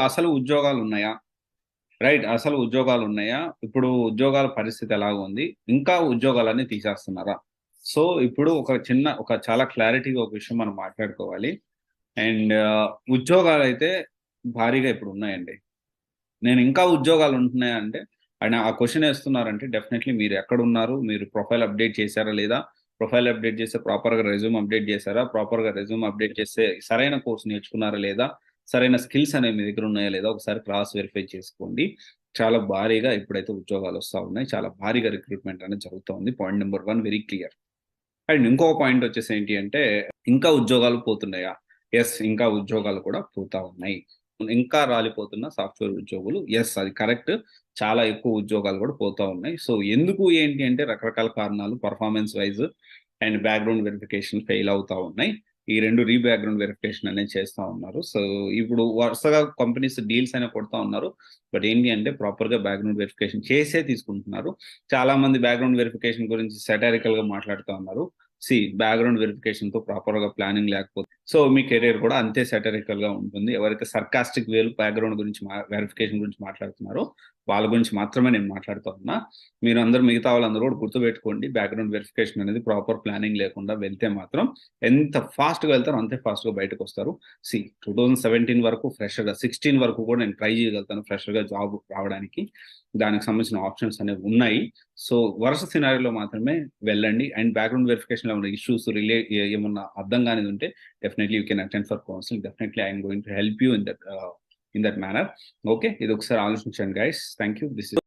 అసలు ఉద్యోగాలు ఉన్నాయా? రైట్. అసలు ఉద్యోగాలు ఉన్నాయా? ఇప్పుడు ఉద్యోగాల పరిస్థితి ఎలాగ ఉంది? ఇంకా ఉద్యోగాలన్నీ తీసేస్తున్నారా? సో, ఇప్పుడు ఒక చాలా క్లారిటీగా ఒక విషయం మనం మాట్లాడుకోవాలి. అండ్ ఉద్యోగాలైతే భారీగా ఇప్పుడున్నాయండి. నేను ఇంకా ఉద్యోగాలు ఉంటున్నాయా అంటే, ఆయన ఆ క్వెషన్ ఏస్తున్నారంటే డెఫినైట్‌లీ మీరు ఎక్కడున్నారు? మీరు ప్రొఫైల్ అప్‌డేట్ చేశారా లేదా? ప్రొఫైల్ అప్‌డేట్ చేస్తే ప్రాపర్‌గా రెజ్యూమ్ అప్‌డేట్ చేశారా? ప్రాపర్‌గా రెజ్యూమ్ అప్‌డేట్ చేస్తే సరైన కోర్స్ నేర్చుకున్నారా లేదా? సరైన స్కిల్స్ అనేవి మీ దగ్గర ఉన్నాయా లేదా? ఒకసారి క్రాస్ వెరిఫై చేసుకోండి. చాలా భారీగా ఇప్పుడైతే ఉద్యోగాలొస్తా ఉన్నాయి. చాలా భారీగా రిక్రూట్‌మెంట్ అనేది జరుగుతా ఉంది. Point number 1 very clear. And ఇంకో పాయింట్ వచ్చేసి ఏంటి అంటే, ఇంకా ఉద్యోగాలు పోతున్నాయా? యెస్. ఇంకా ఉద్యోగాలు కూడా పోతా ఉన్నాయి. ఇంకా రాలిపోతున్న సాఫ్ట్‌వేర్ ఉద్యోగులు. యెస్. అది కరెక్ట్. చాలా ఎక్కువ ఉద్యోగాలు కూడా పోతా ఉన్నాయి. సో, ఎందుకు ఏంటి అంటే రకరకాల కారణాలు performance wise and background verification fail అవుతా ఉన్నాయి. ఈ 2 బ్యాక్‌గ్రౌండ్ వెరిఫికేషన్ అనేది చేస్తా ఉన్నారు. సో, ఇప్పుడు వరుసగా కంపెనీస్ డీల్స్ అయినా కొడతా ఉన్నారు. బట్ ఏంటి అంటే ప్రాపర్‌గా బ్యాక్‌గ్రౌండ్ వెరిఫికేషన్ చేసే తీసుకుంటున్నారు. చాలా మంది బ్యాక్‌గ్రౌండ్ వెరిఫికేషన్ గురించి సాటారికల్‌గా మాట్లాడుతా ఉన్నారు. బ్యాక్‌గ్రౌండ్ వెరిఫికేషన్‌తో ప్రాపర్‌గా ప్లానింగ్ లేకపోతే సో, మీ కెరియర్ కూడా అంతే సాటారికల్‌గా ఉంటుంది. ఎవరైతే సర్కాస్టిక్ వేలో బ్యాక్‌గ్రౌండ్ గురించి వెరిఫికేషన్ గురించి మాట్లాడుతున్నారో, వాళ్ళ గురించి మాత్రమే నేను మాట్లాడుతా ఉన్నా. మీరందరూ మిగతా వాళ్ళందరూ కూడా గుర్తుపెట్టుకోండి. బ్యాక్‌గ్రౌండ్ వెరిఫికేషన్ అనేది ప్రాపర్ ప్లానింగ్ లేకుండా వెళ్తే మాత్రం ఎంత ఫాస్ట్‌గా వెళ్తారో అంతే ఫాస్ట్‌గా బయటకొస్తారు. 2017 వరకు ఫ్రెషర్‌గా 16 వరకు కూడా నేను ట్రై చేయగలుగుతాను ఫ్రెషర్‌గా జాబ్ రావడానికి. దానికి సంబంధించిన ఆప్షన్స్ అనేవి ఉన్నాయి. సో, వరుస సినారియోలో మాత్రమే వెళ్ళండి. అండ్ బ్యాక్‌గ్రౌండ్ వెరిఫికేషన్‌లో ఏమైనా ఇష్యూస్ ఏమన్నా అర్థం కానిది ఉంటే definitely you can attend for counselling. Definitely I am going to help you in that manner. Okay. ఇది ఒకసారి ఆలోచించండి guys. Thank you. This is